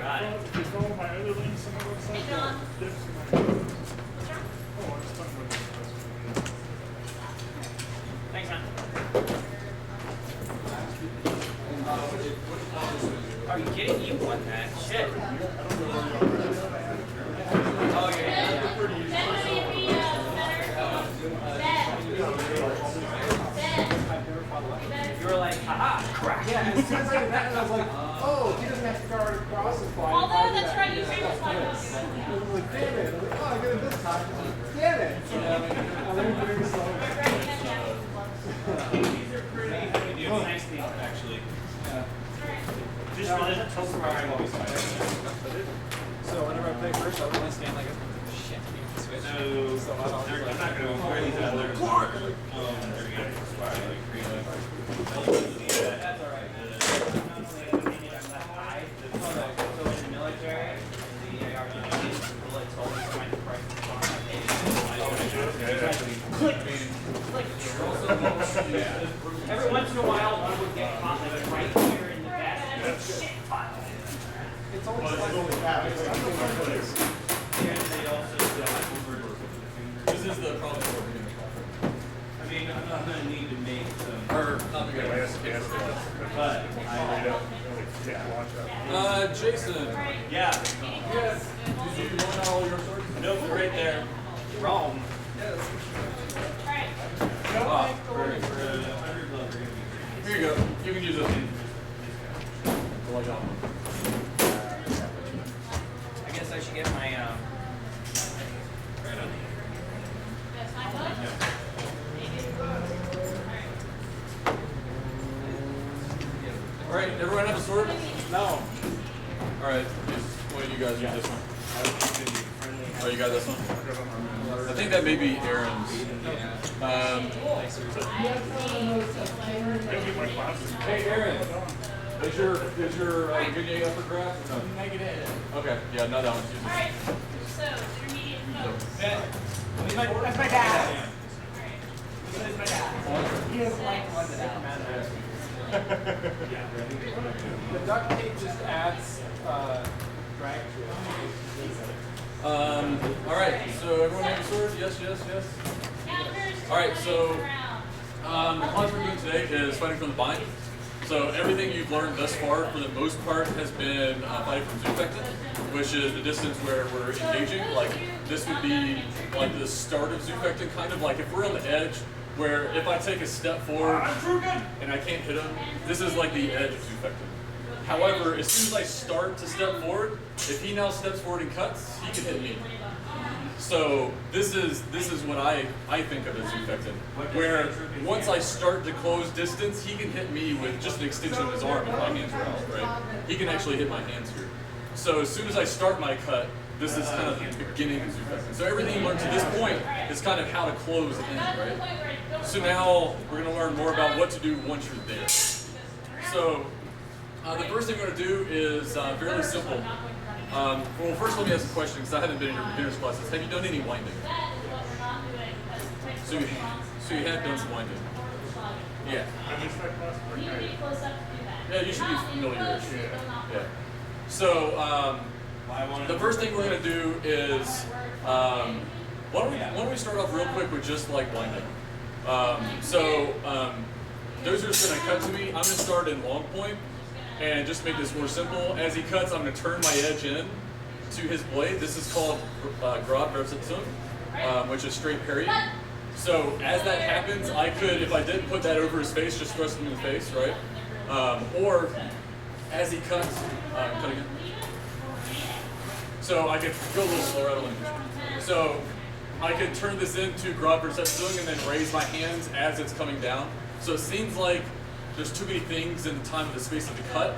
Got it. If you follow my other links on my website, Hey, John. dips in my What's wrong? Oh, I just talking about this. Thanks, man. Are you kidding? You won that. Shit. Oh, yeah. You were like, haha, crack. Yeah, as soon as I did that, I was like, oh, he doesn't have to guard across his body. Although that's right, you famous like I was like, damn it. I was like, oh, I get it this time. Damn it. So, I learned very slow. These are pretty. Nice thing, actually. Just really toast my always. So whenever I play first, I would only stand like a shit. So, I'm not going to wear these out there. There we go. That's all right. Not only am I left eye, so in the military, the AR-15 bullets always find the price of the every once in a while, one would get caught like right here in the vest. Shit pile. It's always slightly fast. And they also This is the problem for me. I mean, I'm not going to need to make some. Or not the But Jason. yeah. Yes. Did you want all your swords? Nope, right there. Wrong. Yes. Undergloves are going to be Here you go. You can use it. I guess I should get my right on the All right, everyone have a sword? No. All right, one of you guys use this one. Oh, you got this one? I think that may be Aaron's. Hey, Aaron. Is your Guinea upper graph? No. Negative. Okay, yeah, no, that one's using. Alright, so intermediate folks. That's my dad. This is my dad. He doesn't like one that The duct tape just adds drag to it. All right, so everyone have a sword? Yes, yes, yes. All right, so the class we're doing today is fighting from the bind. So everything you've learned thus far, for the most part, has been fighting from Zufecten, which is the distance where we're engaging. Like this would be like the start of Zufecten, kind of like if we're on the edge, where if I take a step forward and I can't hit him, this is like the edge of Zufecten. However, as soon as I start to step forward, if he now steps forward and cuts, he can hit me. So this is what I think of as Zufecten, where once I start to close distance, he can hit me with just an extension of his arm if my hands are out, right? He can actually hit my hands here. So as soon as I start my cut, this is kind of the beginning of Zufecten. So everything you learned to this point is kind of how to close in, right? So now we're going to learn more about what to do once you're there. So the first thing we're going to do is fairly simple. Well, first let me ask a question, because I haven't been in your beginner's classes. Have you done any winding? So you have done some winding? Yeah. Yeah, you should be familiar-ish. Yeah. So the first thing we're going to do is, why don't we start off real quick with just like winding. Those are just going to cut to me. I'm going to start in long point. And just to make this more simple, as he cuts, I'm going to turn my edge in to his blade. This is called Grad Versetzung, which is straight parry. So as that happens, I could, if I didn't put that over his face, just thrust him in the face, right? Or as he cuts, cut again. So I could go a little slower, I don't want to. So I could turn this into Grad Versetzung and then raise my hands as it's coming down. So it seems like there's too many things in the time of the space of the cut.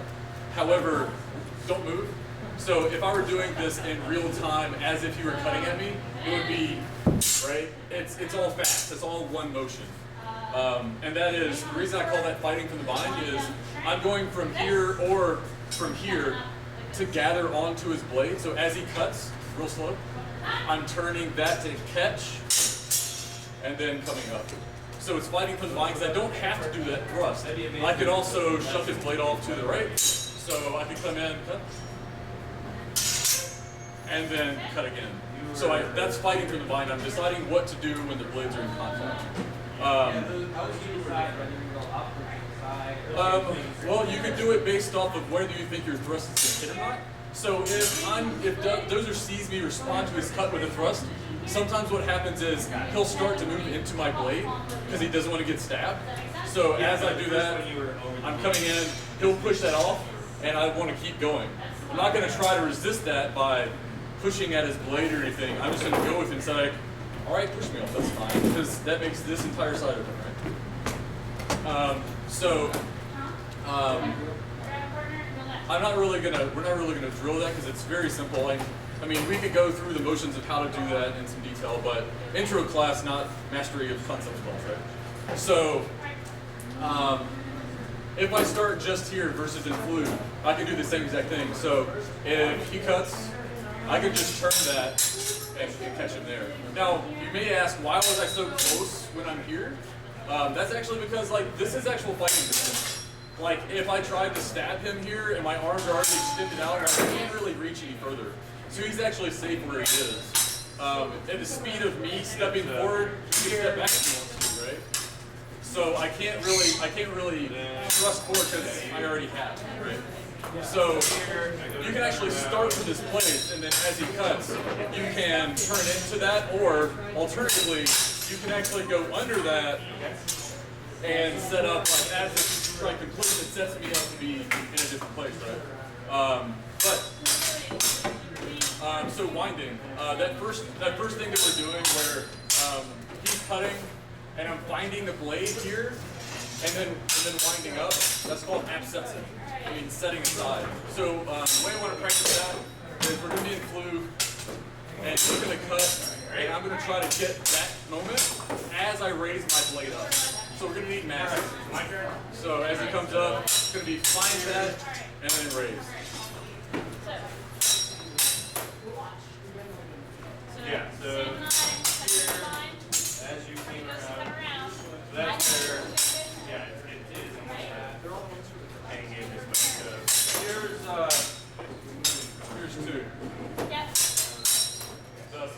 However, don't move. So if I were doing this in real time as if you were cutting at me, it would be, right? It's all fast, it's all one motion. And that is, the reason I call that fighting from the bind is I'm going from here or from here to gather onto his blade. So as he cuts, real slow, I'm turning that to catch and then coming up. So it's fighting from the bind because I don't have to do that thrust. I could also shove his blade off to the right, so I could come in and cut. and then cut again. So that's fighting from the bind. I'm deciding what to do when the blades are in contact. Well, you could do it based off of whether you think your thrust is going to hit or not. So if Dozer sees me respond to his cut with a thrust, sometimes what happens is he'll start to move into my blade because he doesn't want to get stabbed. So as I do that, I'm coming in, he'll push that off, and I want to keep going. I'm not going to try to resist that by pushing at his blade or anything. I'm just going to go with it and say, like, all right, push me off, that's fine, because that makes this entire side open, right? We're not really gonna drill that because it's very simple. Like, I mean, we could go through the motions of how to do that in some detail, but intro class, not mastery of concept spells, right? So, if I start just here versus in flute, I can do the same exact thing. So, if he cuts, I can just turn that and catch him there. Now, you may ask, why was I so close when I'm here? That's actually because, like, this is actual fighting distance. Like, if I tried to stab him here and my arms are already extended out, I can't really reach any further. So he's actually safe where he is. At the speed of me stepping forward, he can step back if he wants to, right? So I can't really thrust forward because I already have, right? So you can actually start from this place, and then as he cuts, you can turn into that, or alternatively, you can actually go under that and set up like as it's trying to complete, it sets me up to be in a different place, right? So winding, that first thing that we're doing where he's cutting and I'm finding the blade here and then winding up, that's called absetsing. I mean setting aside. So the way I want to practice that is we're going to be in flute and he's going to cut and I'm going to try to get that moment as I raise my blade up. So we're going to need mass. So as he comes up, it's going to be find that and then raise. Yeah, so here, as you came around, that's where, yeah, it is almost that. They're all hanging in this way. So here's two. Yep.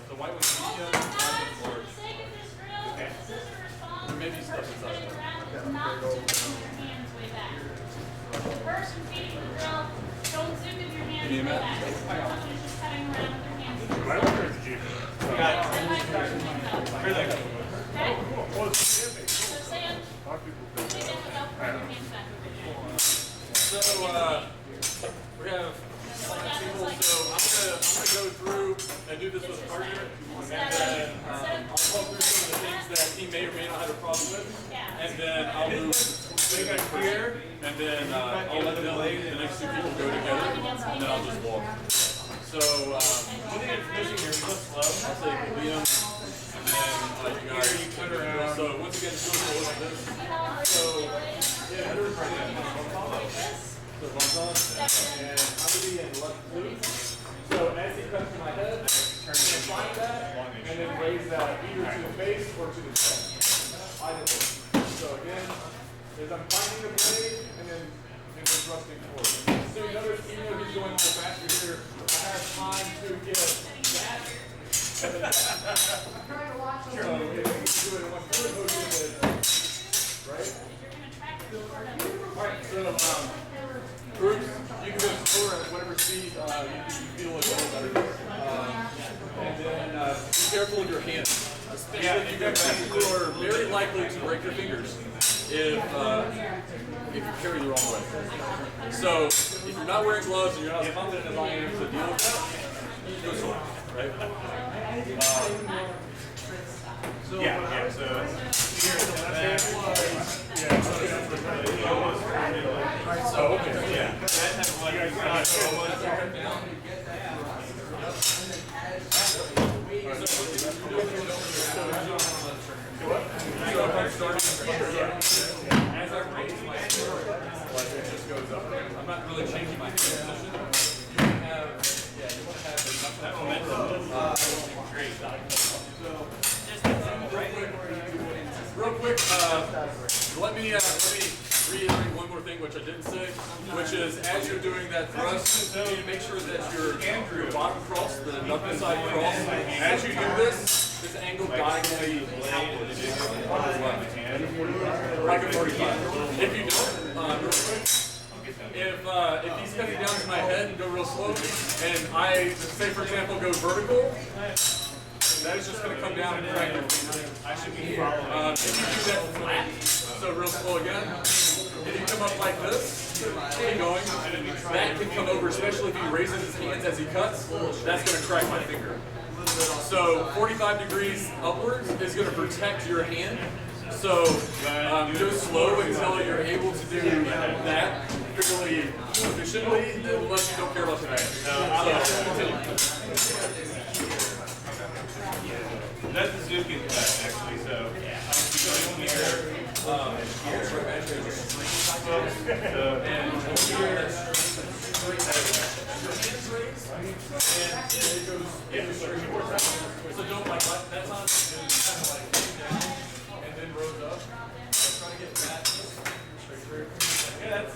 The white one's medium, the white one's For large. the sake of this drill, Okay. this is a response. Maybe The stuff person inside. feeding around is not to move your hands way back. The person feeding the drill, don't zoom with your hands way back. The person is just cutting around with their hands. My order is Jeep. Okay? Oh, it's Jimmy. So Sam, A lot of people do that without putting your hands back over your head. So we have people. So I'm gonna go through and do this with a partner, and then I'll talk through some of the things that he may or may not have a problem with, and then I'll move here, and then I'll let the next two people go together, and then I'll just walk. So one thing I'm finishing here is go slow. I'll say Liam, and then you guys. You cut around. So once again, just go slow like this. So yeah, there's right now. So bump up, and I'm going to be in left flute. So as he comes to my head, turn and find that, and then raise that either to the face or to the chest. Either way. So again, as I'm finding the blade, and then thrusting forward. So you notice, even though he's going a little faster here, I have time to get that. And then that. So if you do it in one foot motion, right? Alright, so groups, you can go slower at whatever speed you feel like a little better. And then be careful with your hands. Especially you are very likely to break your fingers if you carry the wrong way. So if you're not wearing gloves and you're not as confident as I am to deal with that, go slow, right? So here's the left hand. So okay, Yeah, that type of like, So if I'm starting here, as I raise my sword, like it just goes up. I'm not really changing my hand position. You can have, you want to have that momentum. Great. So, real quick, let me reiterate one more more thing which I didn't say, which is as you're doing that thrust, you need to make sure that your bottom cross, the knuckle side cross, as you do this angle diagonally outwards. Like a 45. If you don't, real quick, if he's coming down to my head and go real slow, and I, say for example, go vertical, that is just going to come down and crack your finger. I should be following. If you do that flat, so real slow again, if you come up like this, keep going, that can come over, especially if he raises his hands as he cuts, that's going to crack my finger. So 45 degrees upwards is going to protect your hand. So go slow until you're able to do that fairly efficiently, unless you don't care about the hand. So continue. That's the Zuki class, actually. So I'm going here. And here. So don't like that's on and then rose up. Try to get that straight through. Yeah, that's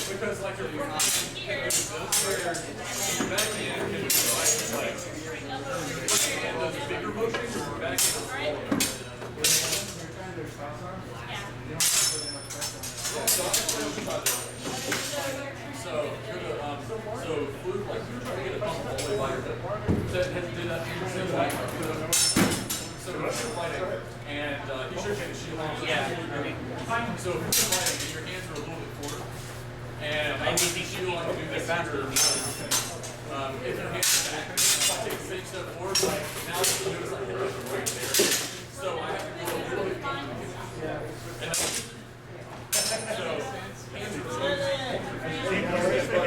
because like your front hand goes this, your back hand can go like and does bigger motions, your back hand goes so fluke, like you're trying to get a pump all the way by your hip. So it has to do that the same way. So we're fighting, and he shows you the shield. Yeah. So if you're fighting, and your hands are a little bit forward, and I need the shield to do this faster. If your hands are back, if I take the same step forward, like now you'll notice I hit it right there. So I have to go a little bit deeper. And so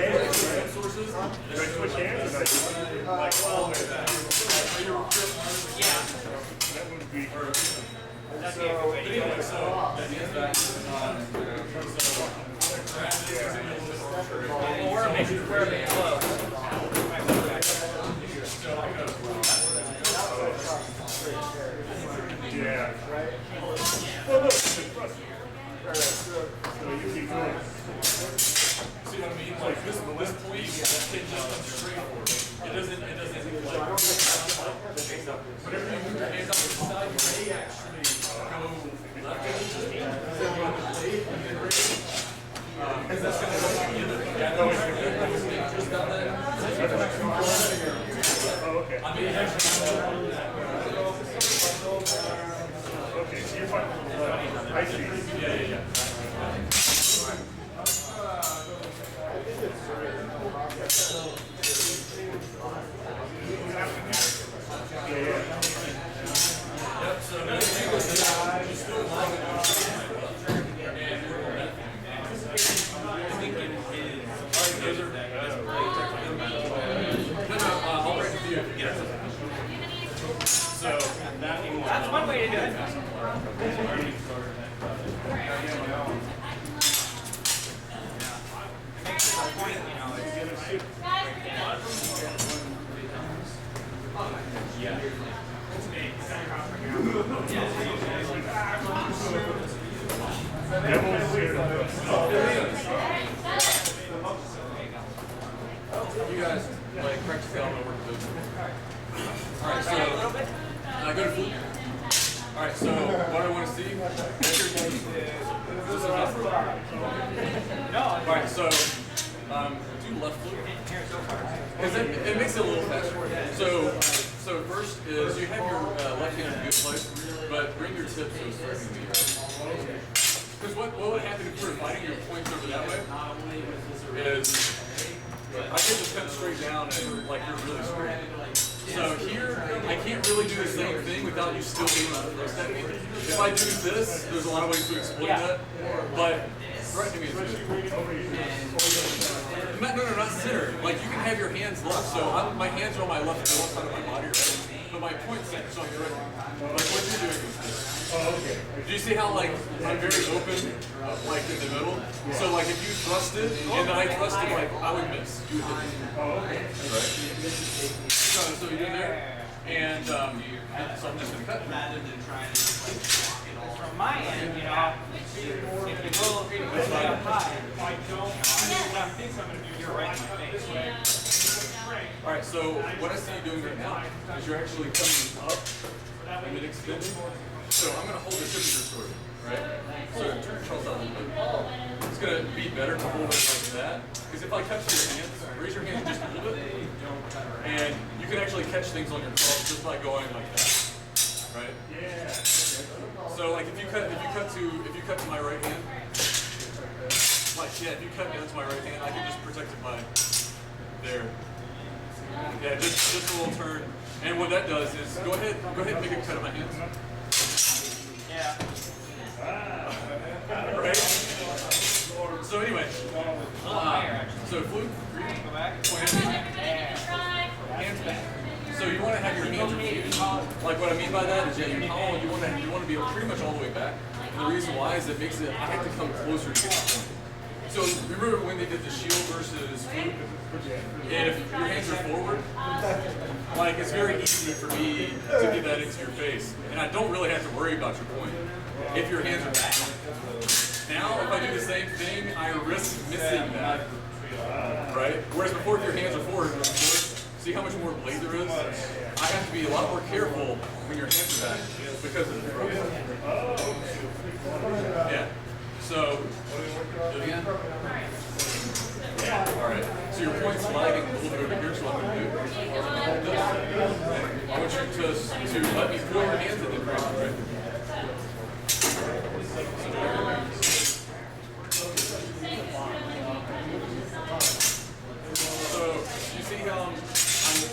hands are sources. Switch hands like all the way back. Yeah. That would be. That's the anyway, so that hands back. Or maybe where they flow. Yeah. Well, look, it's impressive. So you keep going. See what I mean? Like this point, it just comes straight forward. It doesn't like, whenever you move your hands out to the side, you may actually go left and then raise. Because that's going to go together. Yeah, no, it's just got that. Oh, okay. I mean, actually, Okay, so you're fine. I see. yeah. Yep, so now you're still long enough. I'll write it to you. So, That's one way to do it. you guys like practice the element work to do. Alright, so I go to flute. Alright, so what I want to see, this is left flute. Alright, so do left flute. Because it makes it a little faster. So first is you have your left hand in a good place, but bring your tips so it's starting to be right. Because what would happen if you were fighting your points over that way is I get this kind of straight down and like you're really straight. So here, I can't really do the same thing without you still being on the thrust technique. If I do this, there's a lot of ways to exploit that, but threatening me is good. No, not center. Like you can have your hands left, so my hands are on my left side of my body, right? but my point center's on your right hand. Like what you're doing is this. Oh, okay. Do you see how like I'm very open, like in the middle? So like if you thrusted and I thrusted, like I would miss. You would hit me. Oh, okay. Right? So you're in there, and so I'm just gonna cut. From my end, you know, if you roll up high, you're right in my face. All right. So what I see you doing right now is you're actually coming up and then extending. So I'm gonna hold the tip of your sword, right? So turn your controls out a little bit. It's gonna be better to hold it like that, because if I catch your hands, raise your hands just a little bit, and you can actually catch things on your cross just by going like that, right? Yeah. So like if you cut to my right hand, like yeah, if you cut down to my right hand, I can just protect it by there. Yeah, just a little turn. And what that does is go ahead and make a cut of my hands. Yeah. Right? So anyway, so flute, Go back. point, hands back. So you want to have your hands refused. Like what I mean by that is, yeah, your collar, you want to be pretty much all the way back. And the reason why is it makes it, I have to come closer to get the point. So remember when they did the shield versus flute? If your hands are forward, like it's very easy for me to get that into your face. And I don't really have to worry about your point if your hands are back. Now, if I do the same thing, I risk missing that, right? Whereas before, if your hands are forward, see how much more blade there is? I have to be a lot more careful when your hands are back because of the throw. Yeah. So, do it again. Yeah. All right. So your point's lagging a little bit over here, so what I'm going to do is hold this. I want you to let me throw your hands in the ground, right? So you see how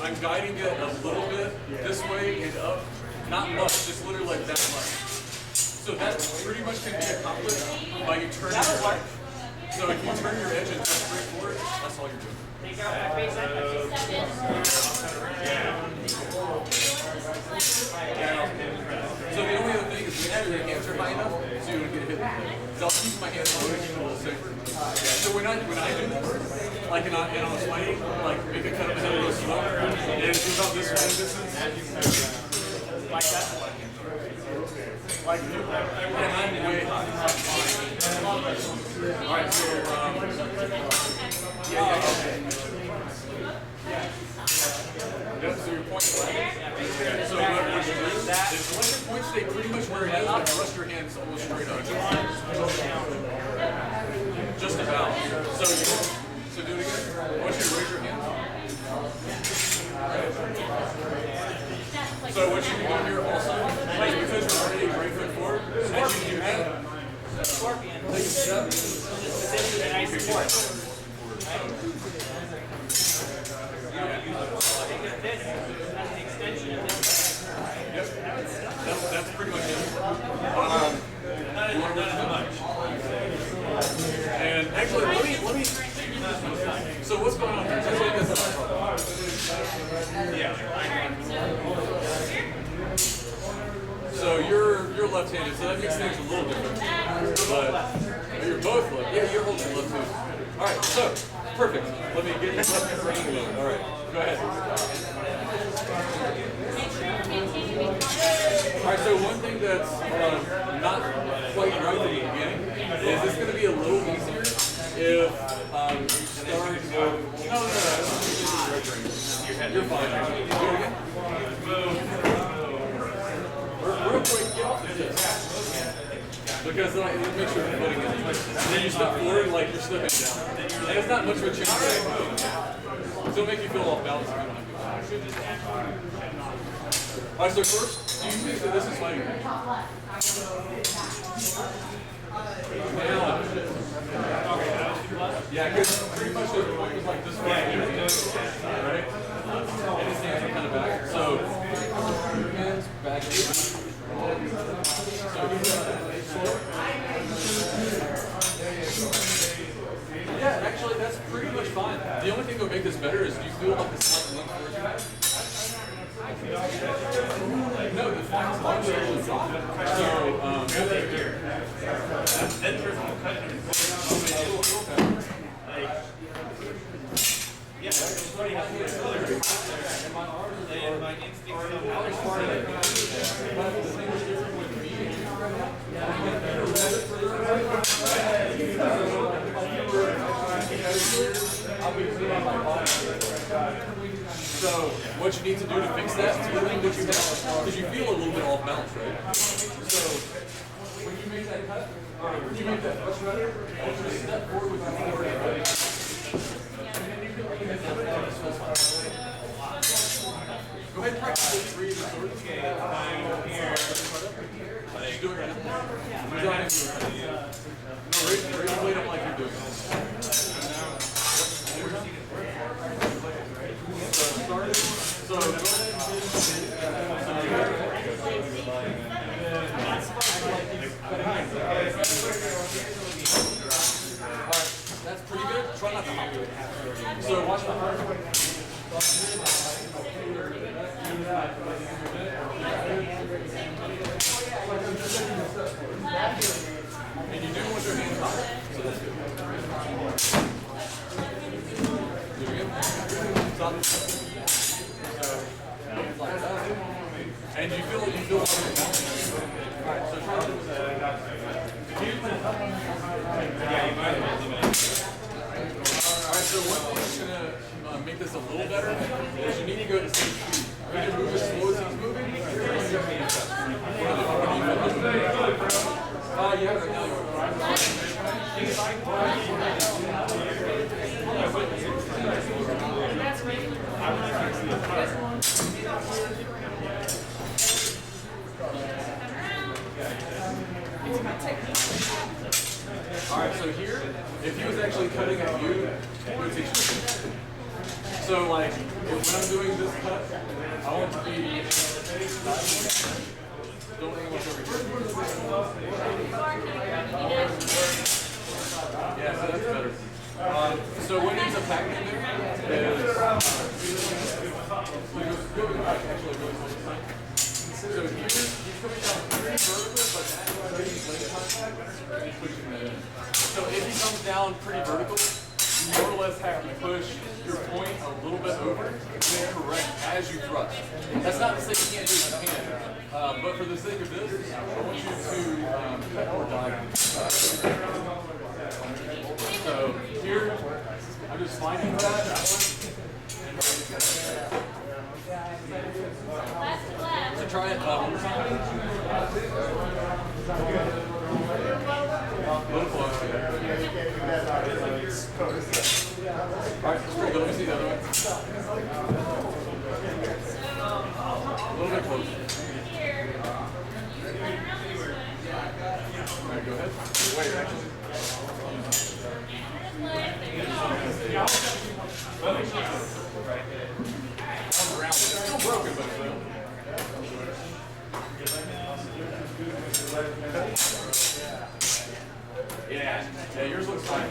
I'm guiding it a little bit this way and up, not much, just literally like that much. So that pretty much can be accomplished by you turning your edge. So if you turn your edge and go straight forward, that's all you're doing. Take out my face and my So the only other thing is make sure your hands are high enough so you don't get hit. Because I'll keep my hands low to keep it a little safer. So when I do this, like and I was fighting, like make a cut of my head real slow, and it's about this one distance. Like that. Like and I'm way high. Alright, so yeah. Yep, so your point's flat. So what you do is let your point stay pretty much where it is, but thrust your hands almost straight up. Just about. So do it again. I want you to raise your hands. So what you can do here also, like because you're already right foot forward, as you do that, scorpion. take a step. And I support. Yep. That's pretty much it. And actually, let me. So what's going on here? So you're left-handed, so that makes things a little different. But you're both left. Yeah, you're holding left too. All right, so perfect. Let me get your left hand running a little. All right, go ahead. All right, so one thing that's not quite right from the beginning is it's going to be a little easier if you start. No. You're fine. Do it again. Real quick, get off the tip. Because like, make sure you're putting it. And then you step forward like you're slipping down. And it's not much of a change. So it'll make you feel off balance if you don't have to. Alright, so first, do you think that this is fighting range? Yeah, because pretty much the point was like this way. Right? And his hands are kind of back. So, your hands back here. Yeah, actually, that's pretty much fine. The only thing that would make this better is do you feel like the slight length towards your back? That person will cut it. Yeah, it's funny how you color and my instincts So what you need to do to fix that feeling that you have, because you feel a little bit off balance, right? So when you make that cut, or when you make that push runner, I want you to step forward with your forward. Go ahead and practice those three of the swords. Okay, I'm here. Just do it right now. No, raise your blade up like you're doing this. So go ahead Alright, that's pretty good. Try not to hop it. So watch my heart. And you do want your hands high. So that's good. Do it again. Stop. Like that. And you feel Alright, so try to Alright, so one thing that's going to make this a little better is you need to go to same speed. You need to move as slow as he's moving. Yeah, right now you're Alright, so here, if he was actually cutting at you, rotation. So like, when I'm doing this cut, I want to be don't hang much over here. Yeah, so that's better. So what ends up happening there is so here, he's coming down pretty vertical, but that's why he's leg contact, he's pushing that in. So if he comes down pretty vertical, you more or less have to push your point a little bit over and then correct as you thrust. That's not to say you can't do it, you can. But for the sake of this, I want you to cut more diagonal. So here, I'm just finding that. So try it one more time. Little close. Alright, that's pretty good. Let me see the other one. A little bit closer. Alright, go ahead. Wait, actually. Around. It's still broken, but it's real. Yeah, yours looks fine.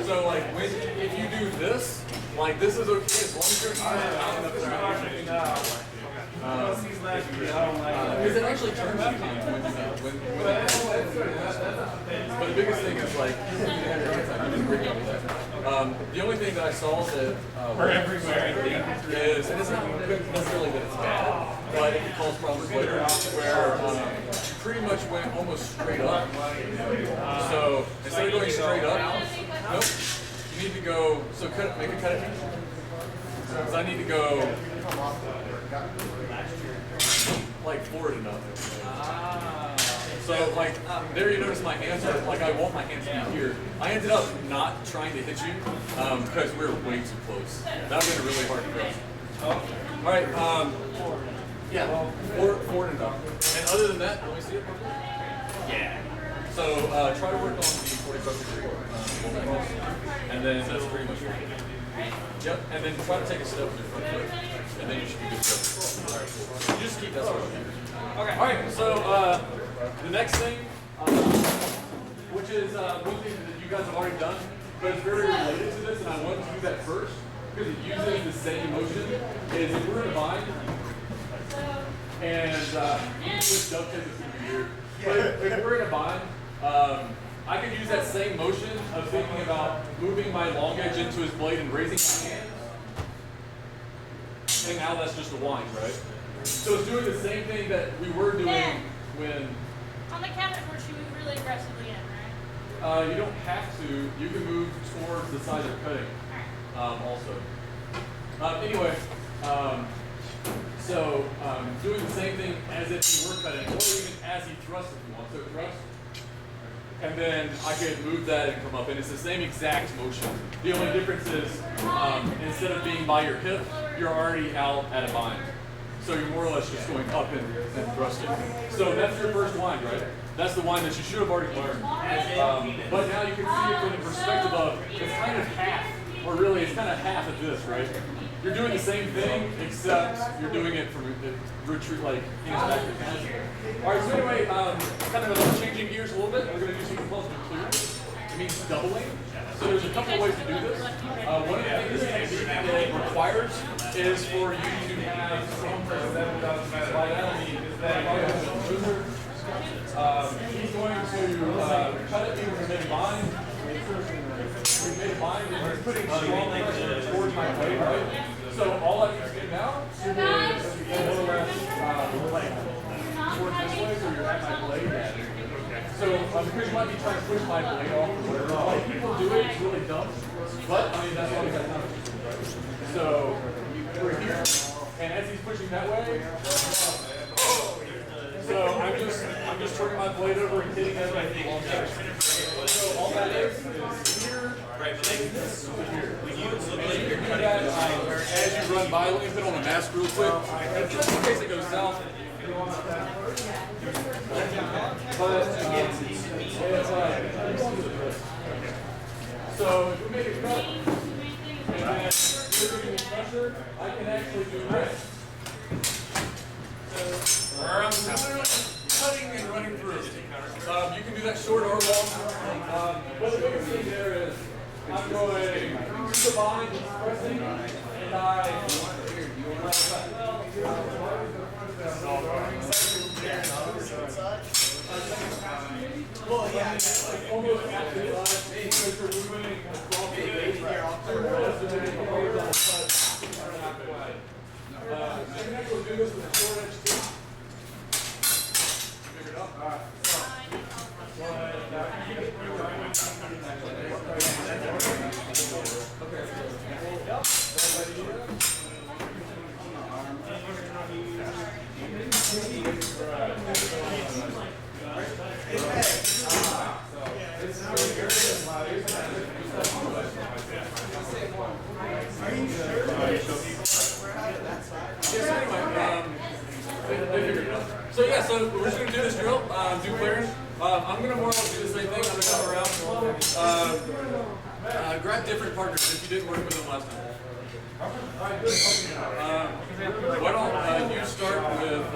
So like if you do this, like this is okay as long as you're not enough because it actually turns you when but the biggest thing is like the only thing that I saw that We're everywhere, I think. is, and it's not necessarily that it's bad, but it can cause problems later where you pretty much went almost straight up. So instead of going straight up, nope, you need to go, so make a cut at me. Because I need to go like forward enough. So like there you notice my hands are like I want my hands to be here. I ended up not trying to hit you because we were way too close. That would have been a really hard thrust. Alright, yeah, forward enough. And other than that, let me see it. Yeah. So try to work on the 45 degree and then that's pretty much it. Yep, and then try to take a step with your front foot, and then you should be good to go. Alright, cool. You just keep that sort of here. Okay. Alright, so the next thing, which is one thing that you guys have already done, but it's very related to this, and I wanted to do that first, because it uses the same motion, is if we're in a bind, and this dovetails is super weird, but if we're in a bind, I could use that same motion of thinking about moving my long edge into his blade and raising my hand. And now that's just a wind, right? So it's doing the same thing that we were doing when... On the count of four, you move really aggressively in, right? You don't have to. You can move towards the side you're cutting also. Anyway, doing the same thing as if you were cutting, or even as he thrusts if you want. So thrust. And then I could move that and come up, and it's the same exact motion. The only difference is instead of being by your hip, you're already out at a bind. So you're more or less just going up and thrusting. So that's your first wind, right? That's the wind that you should have already learned. But now you can see it from the perspective of it's kind of half, or really it's kind of half of this, right? You're doing the same thing, except you're doing it from retreat, like hands back to hands. All right, so anyway, kind of changing gears a little bit. We're going to do something called clear. It means doubling. So there's a couple of ways to do this. One of the things this technique requires is for you to have he's going to cut it when we made a bind. We made a bind and he's putting strong pressure towards my blade, right? So all I need to do now is more or less towards this way, so you're at my blade. So because you might be trying to push my blade off or whatever, like people do it, it's really dumb. But I mean that's why we got time. So we're here, and as he's pushing that way, so I'm just turning my blade over and hitting it like long time. So all that is here, here. And you can do that as you run by. Let me put on a mask real quick, just in case it goes south. But so if we make a cut and then you're giving me pressure, I can actually do this. I'm literally cutting and running through. You can do that short or long. But the biggest thing there is I'm going through the bind, pressing, and well, yeah, almost actually because we're moving across the base here. You can actually do this with a short edge too. Figure it out. All right. So yeah, so we're just going to do this drill, do clearing. I'm going to more or less do the same thing. I'm going to come around. Grab different partners if you didn't work with them last time. Why don't you start with...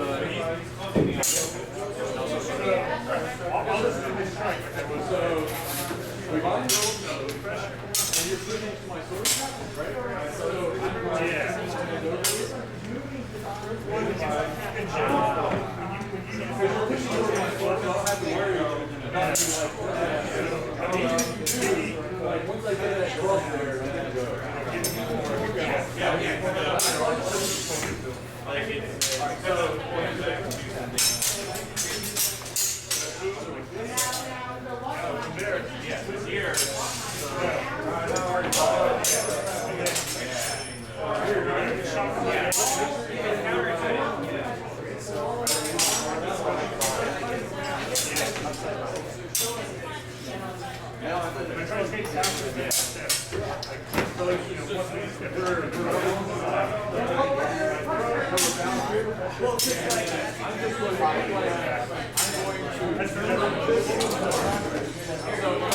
I'll listen to this track. So, we bind, and you're switching to my sword, right? So, I'm going to in general, because you're pushing over my sword, so I don't have to worry about it. Like, once I get that cross there, I'm going to go.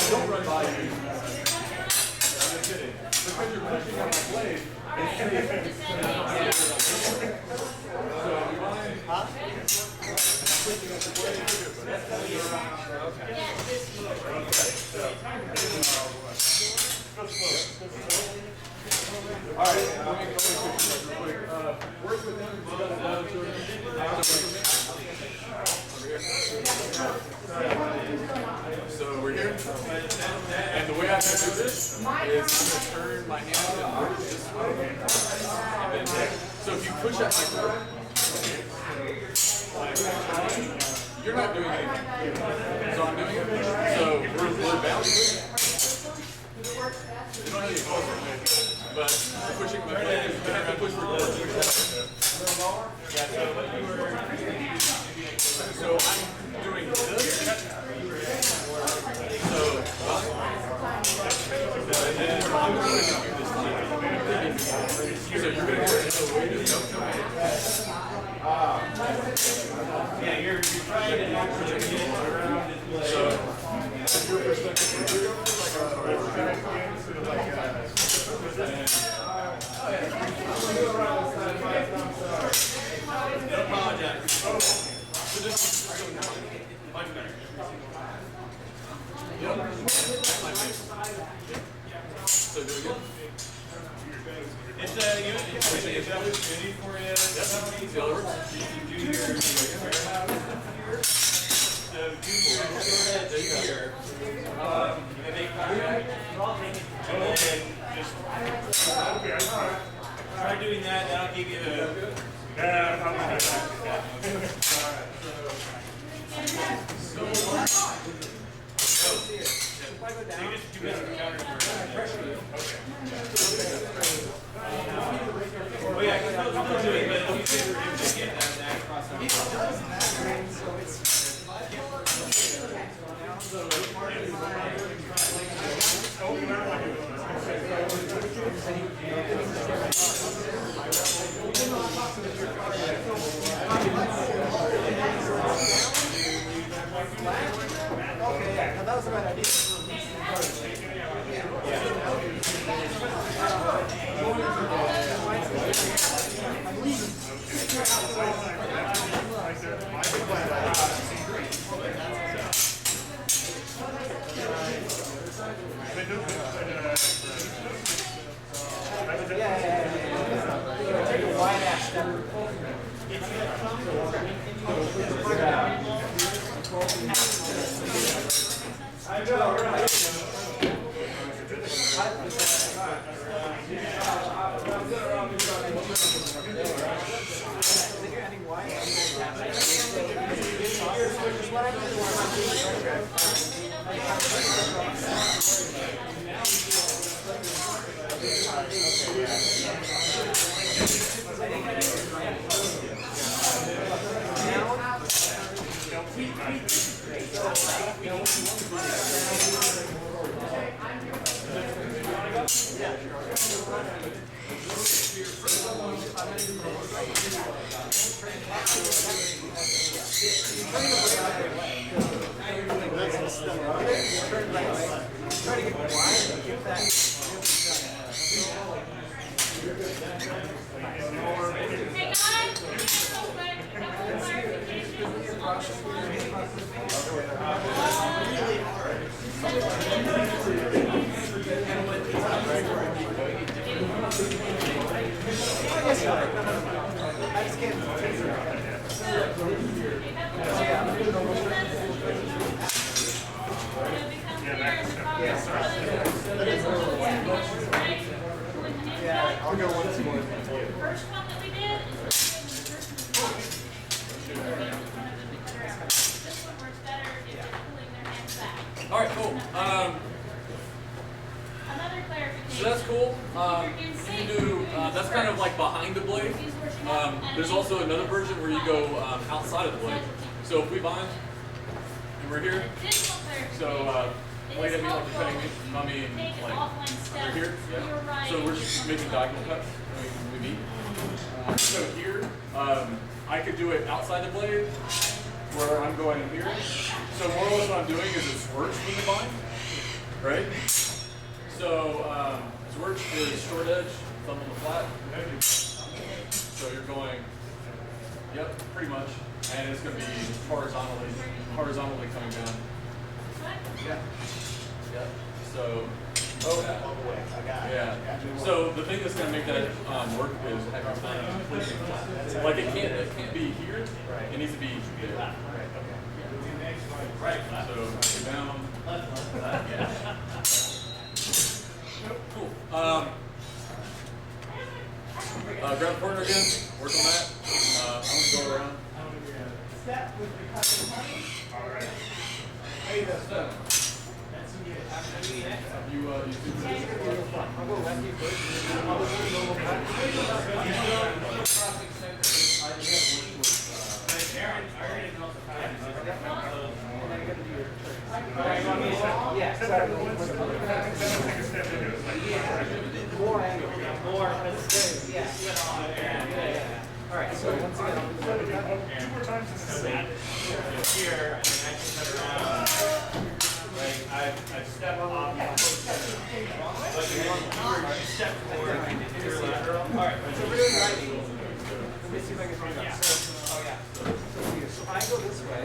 Don't run by you. I'm kidding. Because you're pushing on my blade, it's so you mind pushing on the blade? All right, let me switch real quick. Work with them. You got it down to it. Over here. So we're here. And the way I'm going to do this is I'm going to turn my hand inward this way. And then, so if you push at my foot, you're not doing anything. So I'm doing it. So we're bouncing. You don't have any force, but pushing my foot, you have to push forward. So I'm doing this. So and then I'm going to do this time. So you're going to go way to jump. Yeah, you're trying to actually get around this way. So from your perspective, Don't apologize. so this is Much better. yep. So do it again. It's a opportunity for you. See how it works? You can do your so do your short edge here. And make contact. And then just try doing that. That'll give you the. So you just do basic counters for oh yeah, I can still do it, but it'll be safer if you get that across the Okay, that was a bad idea. Take a wide ass step. I know, right? Try to get wide and give that. Hey guys, so quick, a couple of clarifications on this I just can't. Yeah, I'll go once more. First one that we did is this one works better if they're pulling their hands back. All right, cool. Another clarification. So that's cool. You can do, that's kind of like behind the blade. There's also another version where you go outside of the blade. So if we bind, and we're here, Additional clarification. so blade at me like helpful you're cutting me, not me, to take an like offline step over here. to your right. So we're just making diagonal cuts when we meet. So here, I could do it outside the blade, where I'm going in here. So more or less what I'm doing is a swirch with the bind, right? So swirch is short edge, thumb on the flat. So you're going, yep, pretty much, and it's going to be horizontally coming down. Yeah. Yeah. So all the way. Yeah. So the thing that's going to make that work is having time completing. Like it can't be here. It needs to be there. Right. So down. Cool. Grab a partner again. Work on that. I'm going to go around. Step with the custom honey. All right. Hey, the step. You two. I'll go lefty first. I'll go normal back. Yeah, so Take a step into it. more angle. More. Yeah. All right, so once again, I'll do Two more times in the same. Here, and then I can cut around. Like, I've stepped off. But you step forward. You're lateral. All right. so really right. Let me see if I can find out. So, oh yeah. So I go this way.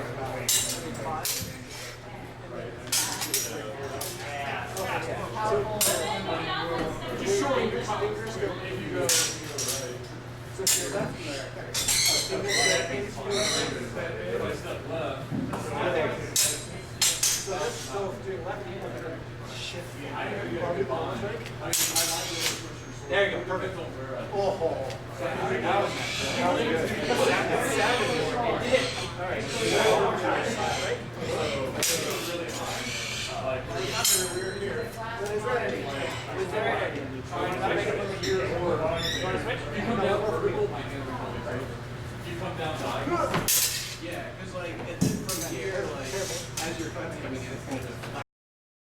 Just shorten your fingers. Go if you go. So if you're lefty, fingers step into your So if you're lefty, you're gonna shift. There you go, perfect. Oh, that was good. That sounded more. It did. All right. We're here. Is that any? Is there any? Not make it look like you're more. You come down vertical, my hand will come in. You come down diagonal. Yeah, because like, and then from here, like, as you're cutting, I mean, it's kind of